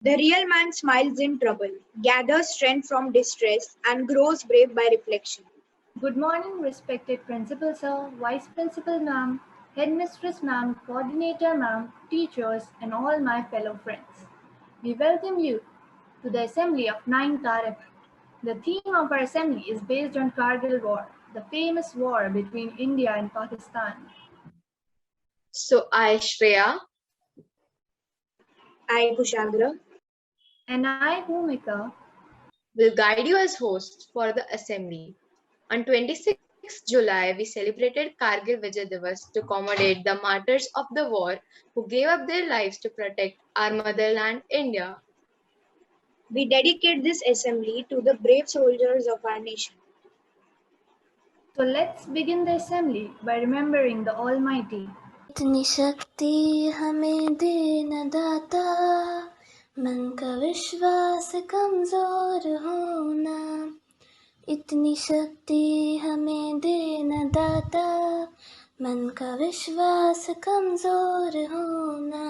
The real man smiles in trouble, gathers strength from distress, and grows brave by reflection. Good morning, respected Principal Sir, Vice Principal Ma'am, Headmistress Ma'am, Coordinator Ma'am, teachers, and all my fellow friends. We welcome you to the Assembly of 9th Arab. The theme of our assembly is based on Kargil War, the famous war between India and Pakistan. So I, Shreya, I, Kushagra. And I, Bhumika, will guide you as host for the assembly. On 26 July, we celebrated Kargil Vijay Divas to commemorate the martyrs of the war who gave up their lives to protect our motherland, India. We dedicate this assembly to the brave soldiers of our nation. so let's begin the assembly by remembering the Almighty. इतनी शक्ति हमें दे न दाता, मन का विश्वास कमजोर होना। इतनी शक्ति हमें दे न दाता, मन का विश्वास कमजोर होना।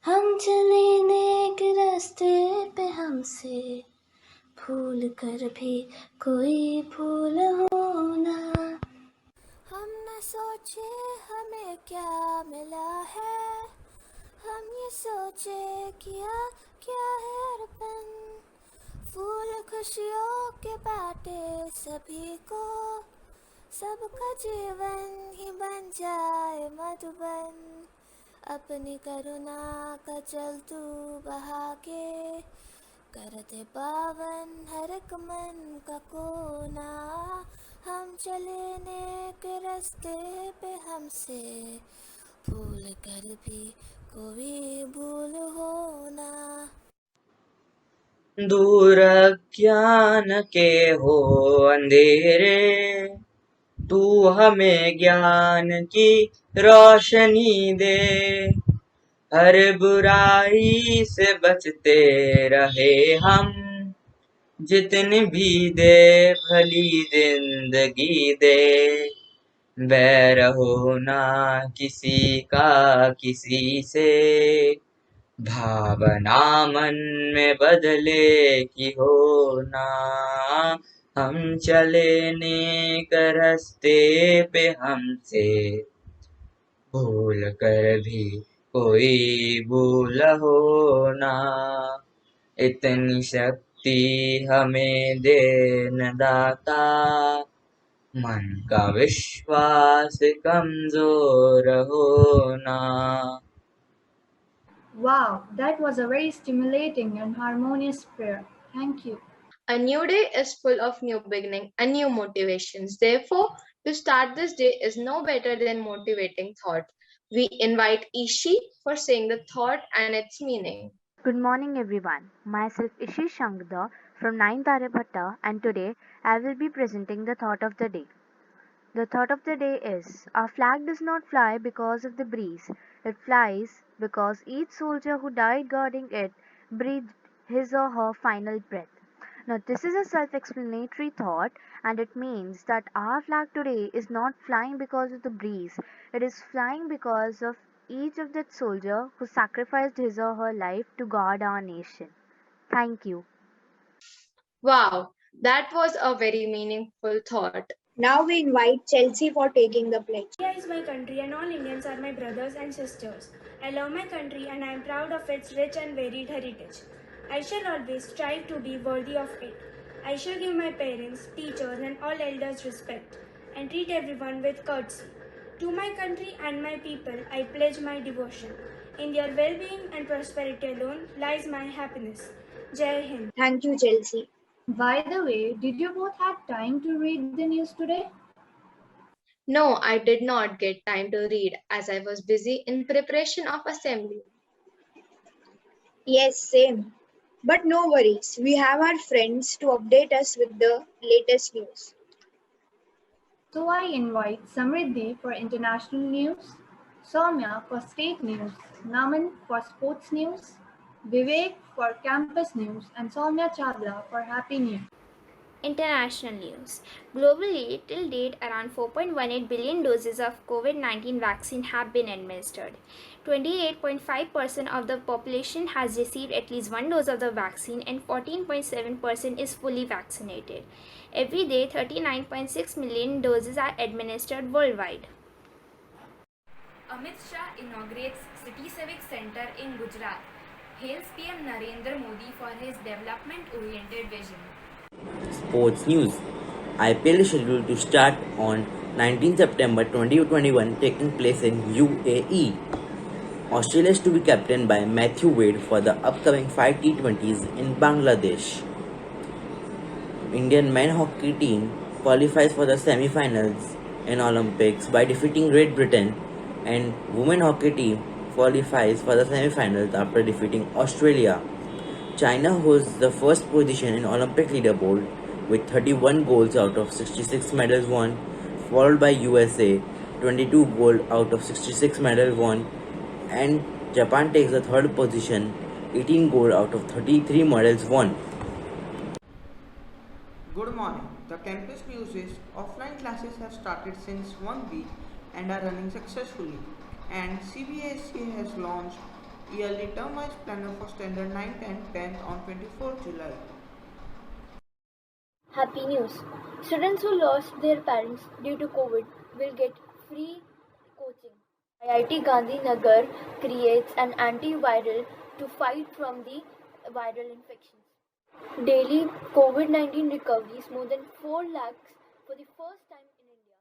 हम चले नेक रास्ते पे, हमसे भूल कर भी कोई भूल होना। हम न सोचे हमें क्या मिला है, हम ये सोचे किया क्या है अर्पण। फूल खुशियों के बाटे सभी को, सबका जीवन ही बन जाए मधुबन। अपनी करुणा का जल तू बहा के, करते पावन हर एक मन का कोना। हम चले नेक रास्ते पे, हमसे भूल कर भी कोई भूल होना। दूर ज्ञान के हो अंधेरे, तू हमें ज्ञान की रोशनी दे। हर बुराई से बचते रहे हम, जितनी भी दे भली जिंदगी दे। बैर हो ना किसी का किसी से, भावना मन में बदले की हो ना। हम चले नेक रास्ते पे, हमसे भूल कर भी कोई भूल हो ना। इतनी शक्ति हमें दे न दाता, मन का विश्वास कमजोर होना। Wow, that was a very stimulating and harmonious prayer. Thank you. A new day is full of new beginning and new motivations. Therefore, to start this day is no better than motivating thought. We invite Ishi for saying the thought and its meaning. Good morning everyone. Myself Ishi Shankar from 9th Aryabhatta, and today I will be presenting the thought of the day. The thought of the day is: our flag does not fly because of the breeze. It flies because each soldier who died guarding it breathed his or her final breath. Now, this is a self explanatory thought, and it means that our flag today is not flying because of the breeze, it is flying because of each of that soldier who sacrificed his or her life to guard our nation. Thank you. Wow, that was a very meaningful thought. Now we invite Chelsea for taking the pledge. India is my country and all Indians are my brothers and sisters. I love my country and I am proud of its rich and varied heritage. I shall always strive to be worthy of it. I shall give my parents, teachers and all elders respect and treat everyone with courtesy. To my country and my people I pledge my devotion. In their well-being and prosperity alone lies my happiness. Jai Hind. Thank you, Chelsea. By the way, did you both have time to read the news today? No, I did not get time to read as I was busy in preparation of assembly. Yes, same. But no worries, we have our friends to update us with the latest news. So I invite Samriddhi for international news, Soumya for state news, Naman for sports news, Vivek for campus news, and Soumya Chawla for happy news. International news. Globally, till date, around 4.18 billion doses of COVID 19 vaccine have been administered. 28.5% of the population has received at least one dose of the vaccine, and 14.7% is fully vaccinated. Every day, 39.6 million doses are administered worldwide. Amit Shah inaugurates City Civic Centre in Gujarat, hails PM Narendra Modi for his development-oriented vision. Sports news. IPL is scheduled to start on 19 September 2021, taking place in UAE. Australia is to be captained by Matthew Wade for the upcoming 5 T20s in Bangladesh. Indian men hockey team qualifies for the semi-finals in Olympics by defeating Great Britain, and women hockey team qualifies for the semi-finals after defeating Australia. China holds the first position in Olympic leaderboard with 31 golds out of 66 medals won, followed by USA 22 gold out of 66 medals won, and Japan takes the third position 18 gold out of 33 medals won. Good morning. The campus news is offline classes have started since 1 week and are running successfully. And CBSE has launched yearly term-wise planner for standard 9th and 10th on 24th July. Happy news! Students who lost their parents due to COVID will get free coaching. IIT Gandhinagar creates an antiviral to fight from the viral infections. Daily COVID-19 recoveries more than 4 lakhs for the first time in India.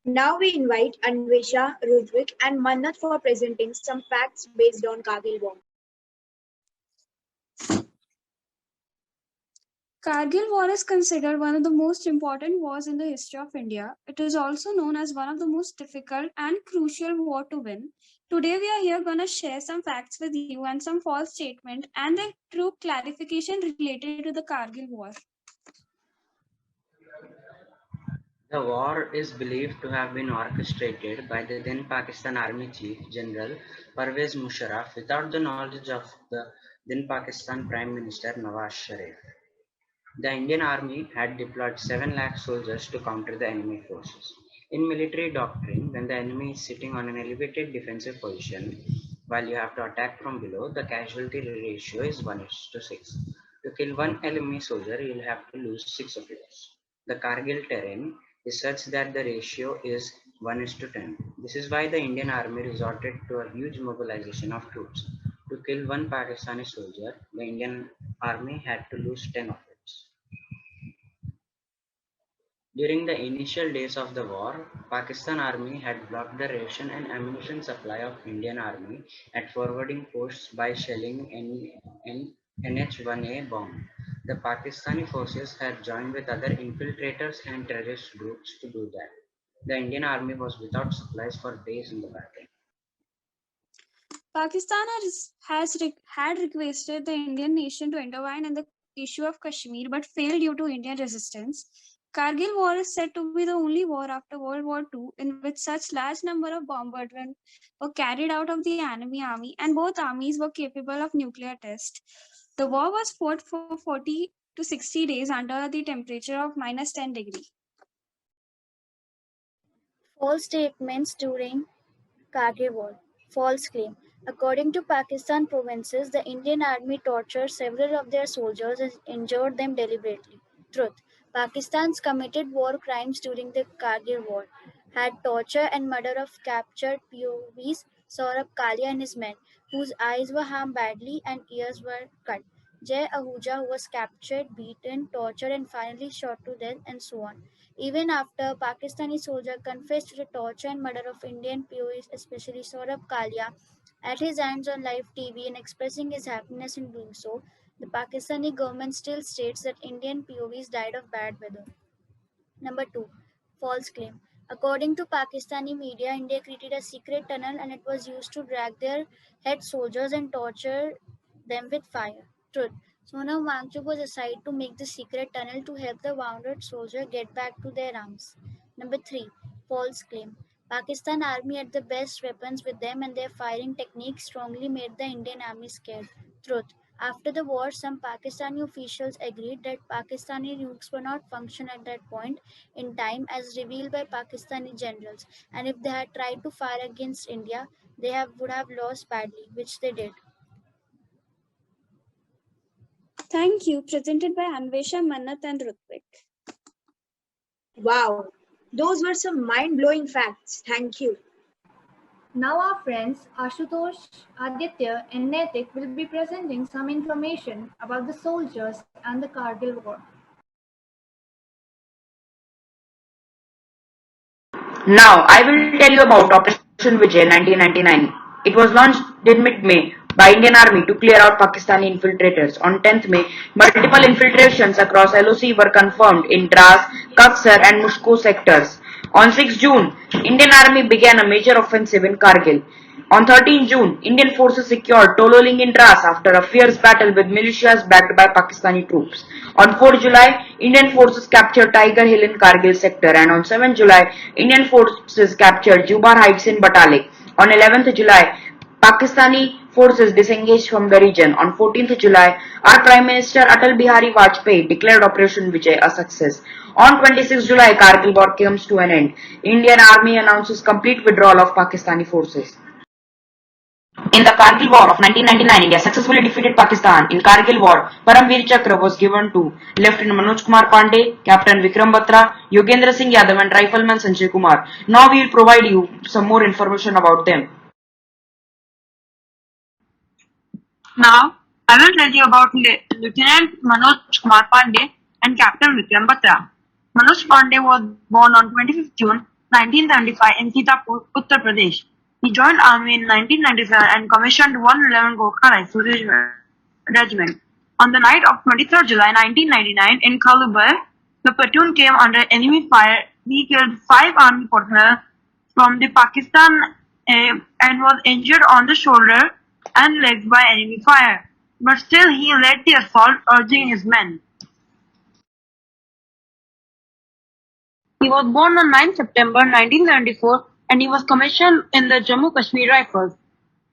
Now we invite Anvesha, Rudvik, and Mannat for presenting some facts based on Kargil War. Kargil War is considered one of the most important wars in the history of India. It is also known as one of the most difficult and crucial war to win. Today we are here going to share some facts with you and some false statement and the true clarification related to the Kargil War. The war is believed to have been orchestrated by the then Pakistan Army Chief General Pervez Musharraf without the knowledge of the then Pakistan Prime Minister Nawaz Sharif. The Indian Army had deployed 7 lakh soldiers to counter the enemy forces. In military doctrine, when the enemy is sitting on an elevated defensive position, while you have to attack from below, the casualty ratio is 1:6. To kill one enemy soldier, you will have to lose 6 of yours. The Kargil terrain is such that the ratio is 1:10. This is why the Indian Army resorted to a huge mobilization of troops. To kill one Pakistani soldier, the Indian Army had to lose 10 of it. During the initial days of the war, Pakistan Army had blocked the ration and ammunition supply of Indian Army at forwarding posts by shelling NH-1A bomb. The Pakistani forces had joined with other infiltrators and terrorist groups to do that. The Indian Army was without supplies for days in the battle. Pakistan had requested the Indian nation to intervene in the issue of Kashmir but failed due to Indian resistance. Kargil War is said to be the only war after World War II in which such large number of bombardment were carried out of the enemy army and both armies were capable of nuclear test. The war was fought for 40 to 60 days under the temperature of minus 10 degrees. False statements during Kargil War. False claim. According to Pakistan provinces, the Indian army tortured several of their soldiers and injured them deliberately. Truth. Pakistan's committed war crimes during the Kargil War had torture and murder of captured POWs Saurabh Kalia and his men, whose eyes were harmed badly and ears were cut. Jay Ahuja, who was captured, beaten, tortured, and finally shot to death, and so on. Even after Pakistani soldier confessed to the torture and murder of Indian POWs, especially Saurabh Kalia, at his hands on live TV and expressing his happiness in doing so, the Pakistani government still states that Indian POWs died of bad weather. Number 2. False claim. According to Pakistani media, India created a secret tunnel and it was used to drag their head soldiers and torture them with fire. Truth. Sonam Wangchuk was assigned to make the secret tunnel to help the wounded soldier get back to their arms. Number 3. False claim. Pakistan army had the best weapons with them and their firing techniques strongly made the Indian army scared. Truth. After the war, some Pakistani officials agreed that Pakistani nukes were not function at that point in time as revealed by Pakistani generals, and if they had tried to fire against India, would have lost badly, which they did. Thank you. Presented by Anvesha, Mannat, and Rutvik. Wow, those were some mind-blowing facts. Thank you. Now our friends Ashutosh, Aditya and Netik will be presenting some information about the soldiers and the Kargil War. Now, I will tell you about Operation Vijay 1999. It was launched in mid-May by Indian Army to clear out Pakistani infiltrators. On 10th May, multiple infiltrations across LOC were confirmed in Dras, Kaksar and Mushko sectors. On 6 June, Indian Army began a major offensive in Kargil. On 13 June, Indian forces secured Tololing in Dras after a fierce battle with militias backed by Pakistani troops. On 4 July, Indian forces captured Tiger Hill in Kargil sector, and on 7 July, Indian forces captured Jubar Heights in Batalik. On 11th July, Pakistani forces disengaged from the region. On 14th July, our Prime Minister Atal Bihari Vajpayee declared Operation Vijay a success. On 26 July, Kargil war comes to an end. Indian Army announces complete withdrawal of Pakistani forces. In the Kargil War of 1999, India successfully defeated Pakistan. In Kargil War, Paramveer Chakra was given to Lieutenant Manoj Kumar Pandey, Captain Vikram Batra, Yogendra Singh Yadav and Rifleman Sanjay Kumar. Now we will provide you some more information about them. Now, I will tell you about Lieutenant Manoj Kumar Pandey and Captain Vikram Batra. Manoj Pandey was born on 25th June 1975 in Sitapur, Uttar Pradesh. He joined army in 1997 and commissioned 111 Gorkha Rifle Regiment. On the night of 23rd July 1999 in Kalubar, the platoon came under enemy fire. He killed 5 army personnel from the Pakistan and was injured on the shoulder and legs by enemy fire. But still he led the assault, urging his men. He was born on 9 September 1974 and he was commissioned in the Jammu Kashmir Rifles.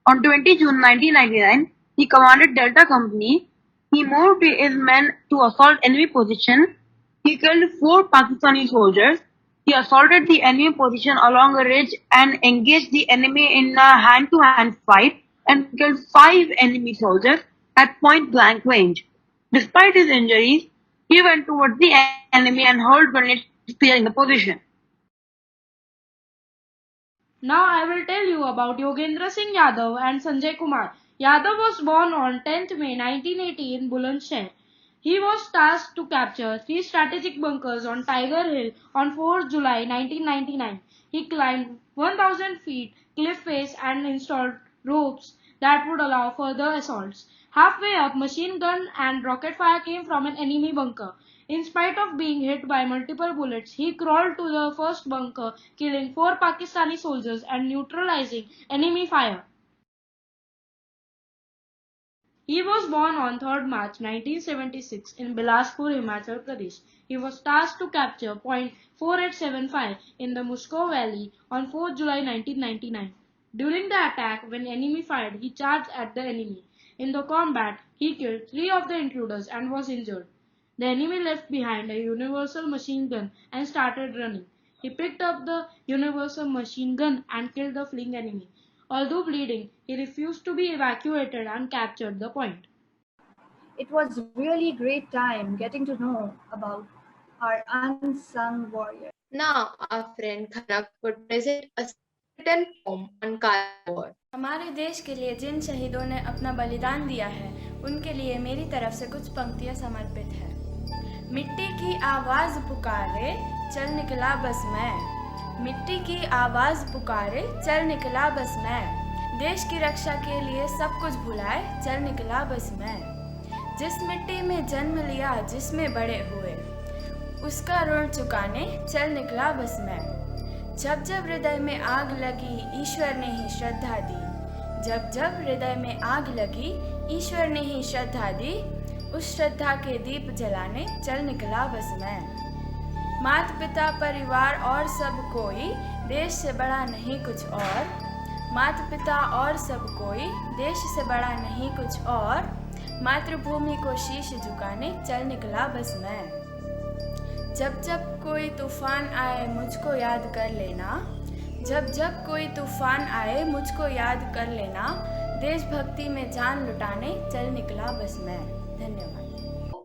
On 20 June 1999, he commanded Delta Company. He moved his men to assault enemy position. He killed 4 Pakistani soldiers. He assaulted the enemy position along a ridge and engaged the enemy in a hand-to-hand fight and killed 5 enemy soldiers at point-blank range. Despite his injuries, he went towards the enemy and hurled grenades clearing the position. Now I will tell you about Yogendra Singh Yadav and Sanjay Kumar. Yadav was born on 10th May 1980 in Bulandshahr. He was tasked to capture 3 strategic bunkers on Tiger Hill on 4 July 1999. He climbed 1000 feet cliff face and installed ropes that would allow further assaults. Halfway up, machine gun and rocket fire came from an enemy bunker. In spite of being hit by multiple bullets, he crawled to the first bunker, killing 4 Pakistani soldiers and neutralizing enemy fire. He was born on 3rd March 1976 in Bilaspur, Himachal Pradesh. He was tasked to capture point 4875 in the Mushko Valley on 4 July 1999. During the attack, when enemy fired, he charged at the enemy. In the combat, he killed 3 of the intruders and was injured. The enemy left behind a universal machine gun and started running. He picked up the universal machine gun and killed the fleeing enemy. Although bleeding, he refused to be evacuated and captured the point. It was really great time getting to know about our unsung warriors. Now our friend Khanak would present a written poem on Kargil War. हमारे देश के लिए जिन शहीदों ने अपना बलिदान दिया है, उनके लिए मेरी तरफ से कुछ पंक्तियां समर्पित है। मिट्टी की आवाज़ पुकारे, चल निकला बस मैं। मिट्टी की आवाज़ पुकारे, चल निकला बस मैं। देश की रक्षा के लिए सब कुछ भुलाए, चल निकला बस मैं। जिस मिट्टी में जन्म लिया, जिसमें बड़े हुए, उसका ऋण चुकाने चल निकला बस मैं। जब जब हृदय में आग लगी, ईश्वर ने ही श्रद्धा दी। जब जब हृदय में आग लगी, ईश्वर ने ही श्रद्धा दी। उस श्रद्धा के दीप जलाने चल निकला बस मैं। माता पिता परिवार और सब कोई, देश से बड़ा नहीं कुछ और। माता पिता और सब कोई, देश से बड़ा नहीं कुछ और। मातृभूमि को शीश झुकाने चल निकला बस मैं। जब जब कोई तूफान आए मुझको याद कर लेना, जब जब कोई तूफान आए मुझको याद कर लेना, देशभक्ति में जान लुटाने चल निकला बस मैं। धन्यवाद।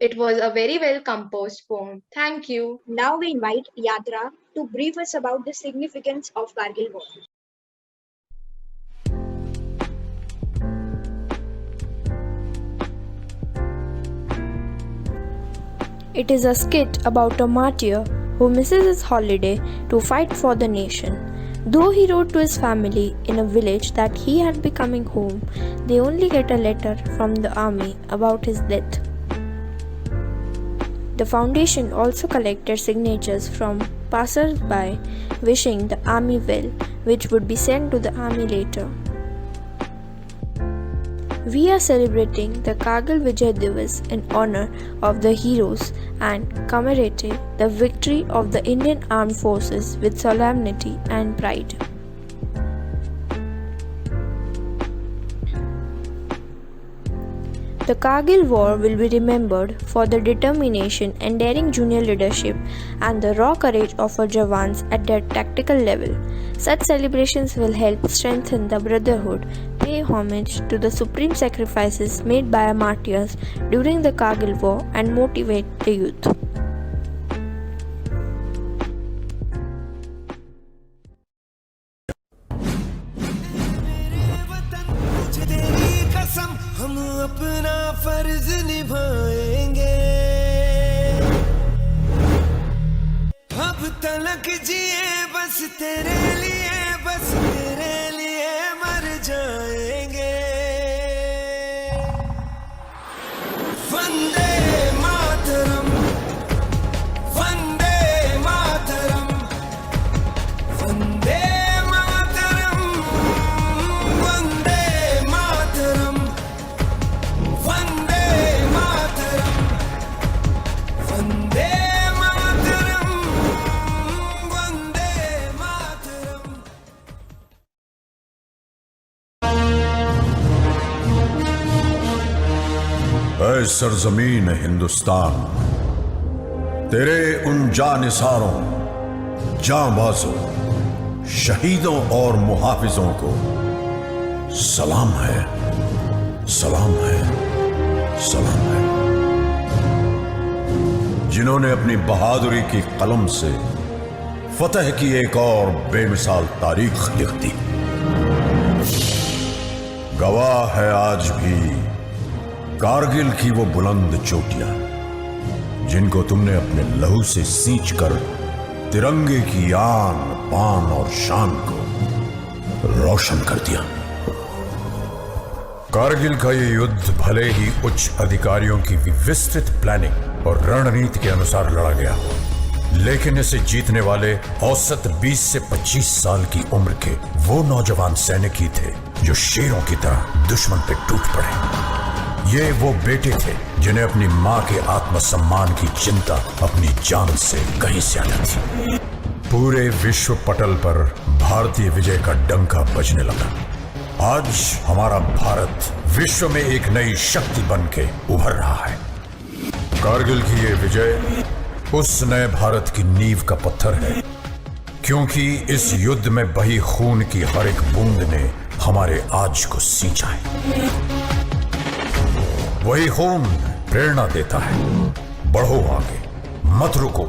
It was a very well composed poem. Thank you. Now we invite Yatra to brief us about the significance of Kargil War. It is a skit about a martyr who misses his holiday to fight for the nation. Though he wrote to his family in a village that he had be coming home, they only get a letter from the army about his death. The foundation also collected signatures from passers-by wishing the army well, which would be sent to the army later. We are celebrating the Kargil Vijay Divas in honor of the heroes and commemorating the victory of the Indian Armed Forces with solemnity and pride. The Kargil War will be remembered for the determination and daring junior leadership and the raw courage of our Jawans at their tactical level. Such celebrations will help strengthen the brotherhood, pay homage to the supreme sacrifices made by our martyrs during the Kargil War, and motivate the youth. हम अपना फर्ज निभाएंगे, अब तलक जिए बस तेरे लिए, बस तेरे लिए मर जाएंगे। वंदे मातरम, वंदे मातरम, वंदे मातरम, वंदे मातरम, वंदे मातरम, वंदे मातरम, वंदे मातरम। ऐ सरजमीन हिंदुस्तान, तेरे उन जानिसारों, जांबाजों, शहीदों और मुहाफिजों को सलाम है, सलाम है, सलाम है, जिन्होंने अपनी बहादुरी की कलम से फतह की एक और बेमिसाल तारीख लिख दी। गवाह है आज भी कारगिल की वो बुलंद चोटियां, जिनको तुमने अपने लहू से सींच कर तिरंगे की आन, बान और शान को रोशन कर दिया। कारगिल का ये युद्ध भले ही उच्च अधिकारियों की विस्तृत प्लानिंग और रणनीति के अनुसार लड़ा गया, लेकिन इसे जीतने वाले औसत 20 से 25 साल की उम्र के वो नौजवान सैनिक ही थे जो शेरों की तरह दुश्मन पे टूट पड़े। ये वो बेटे थे जिन्हें अपनी मां के आत्मसम्मान की चिंता अपनी जान से कहीं ज्यादा थी। पूरे विश्व पटल पर भारतीय विजय का डंका बजने लगा। आज हमारा भारत विश्व में एक नई शक्ति बन के उभर रहा है। कारगिल की ये विजय उस नए भारत की नींव का पत्थर है, क्योंकि इस युद्ध में बही खून की हर एक बूंद ने हमारे आज को सींचा है। वही खून प्रेरणा देता है, बढ़ो आगे, मत रुको,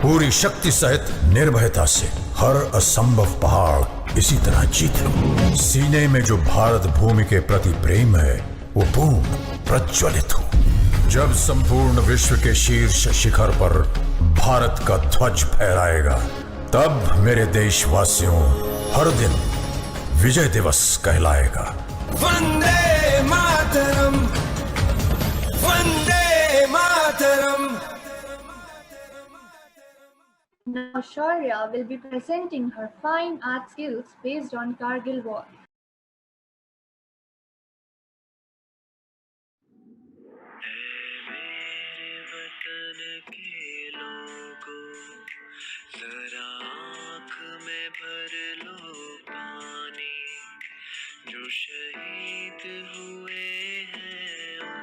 पूरी शक्ति सहित निर्भयता से हर असंभव पहाड़ इसी तरह जीत लो। सीने में जो भारत भूमि के प्रति प्रेम है वो पूर्ण प्रज्वलित हो। जब संपूर्ण विश्व के शीर्ष शिखर पर भारत का ध्वज फहराएगा, तब मेरे देशवासियों हर दिन विजय दिवस कहलाएगा। Vande Mataram, Vande Mataram. Now Shaurya will be presenting her fine art skills based on Kargil War. जरा आँख में भर लो पानी, जो शहीद हुए हैं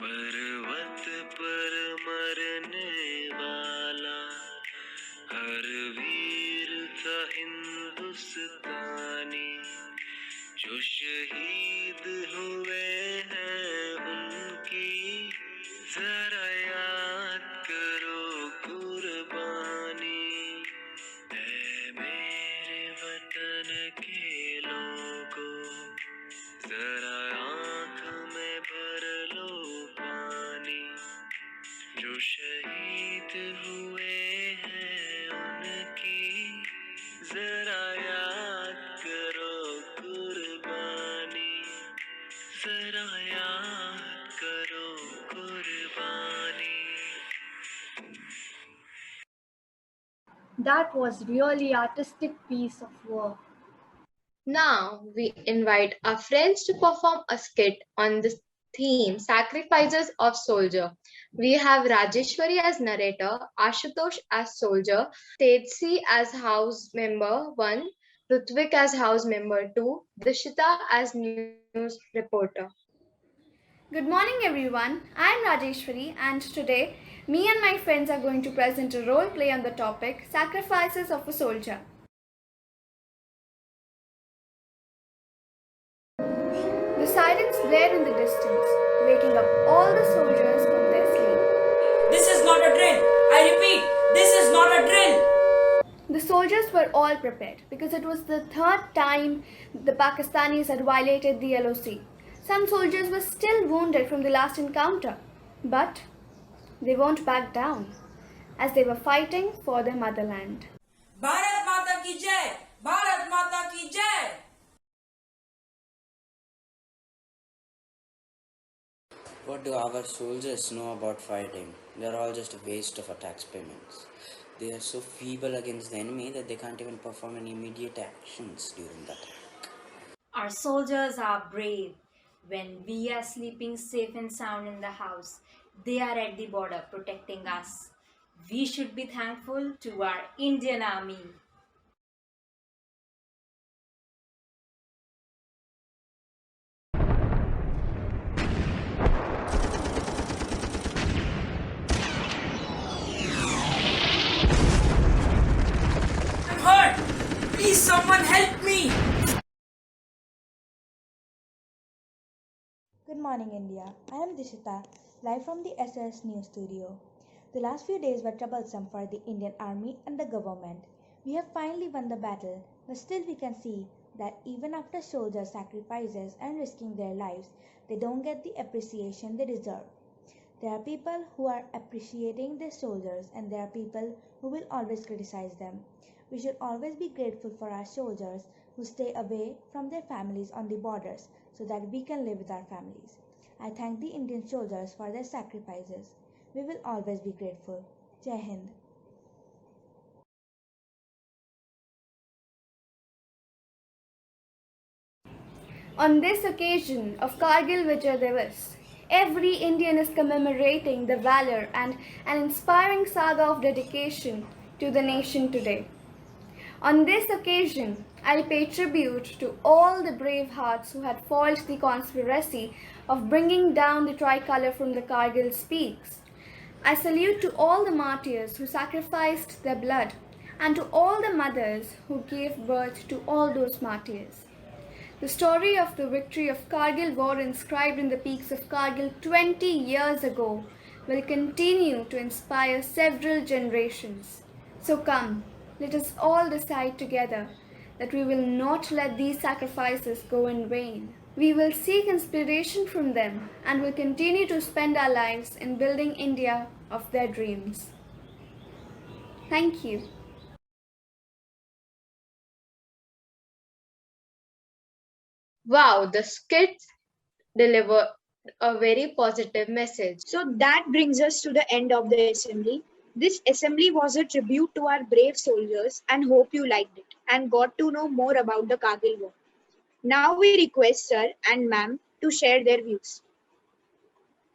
पर्वत पर मरने वाला हर वीर था हिंदुस्तानी, जो शहीद हुए हैं उनकी जरा याद करो कुर्बानी। ऐ मेरे वतन के लोगों, जरा आँख में भर लो पानी, जो शहीद हुए हैं उनकी जरा याद करो कुर्बानी, जरा याद करो कुर्बानी। That was really artistic piece of work. Now we invite our friends to perform a skit on the theme Sacrifices of Soldier. We have Rajeshwari as narrator, Ashutosh as soldier, Tetsi as house member 1, Rutvik as house member 2, Dishita as news reporter. Good morning everyone, I am Rajeshwari and today me and my friends are going to present a role play on the topic Sacrifices of a Soldier. The sirens blare in the distance, waking up all the soldiers from their sleep. This is not a drill. I repeat, this is not a drill. The soldiers were all prepared because it was the third time the Pakistanis had violated the LOC. Some soldiers were still wounded from the last encounter, but they won't back down as they were fighting for their motherland. Bharat Mata ki jai! Bharat Mata ki jai! What do our soldiers know about fighting? They are all just a waste of our tax payments. They are so feeble against the enemy that they can't even perform any immediate actions during the attack. Our soldiers are brave. When we are sleeping safe and sound in the house, they are at the border protecting us. We should be thankful to our Indian Army. I'm hurt! Please someone help me! Good morning, India. I am Dishita, live from the SS News Studio. The last few days were troublesome for the Indian Army and the government. We have finally won the battle, but still we can see that even after soldiers' sacrifices and risking their lives, they don't get the appreciation they deserve. There are people who are appreciating their soldiers, and there are people who will always criticize them. We should always be grateful for our soldiers who stay away from their families on the borders so that we can live with our families. I thank the Indian soldiers for their sacrifices. We will always be grateful. Jai Hind. On this occasion of Kargil Vijay Divas, every Indian is commemorating the valor and an inspiring saga of dedication to the nation today. On this occasion, I pay tribute to all the brave hearts who had foiled the conspiracy of bringing down the tricolour from the Kargil peaks. I salute to all the martyrs who sacrificed their blood and to all the mothers who gave birth to all those martyrs. The story of the victory of Kargil war inscribed in the peaks of Kargil 20 years ago will continue to inspire several generations. So come, let us all decide together that we will not let these sacrifices go in vain. We will seek inspiration from them and will continue to spend our lives in building India of their dreams. Thank you. Wow, the skits deliver a very positive message. So that brings us to the end of the assembly. This assembly was a tribute to our brave soldiers and hope you liked it and got to know more about the Kargil war. Now we request sir and ma'am to share their views.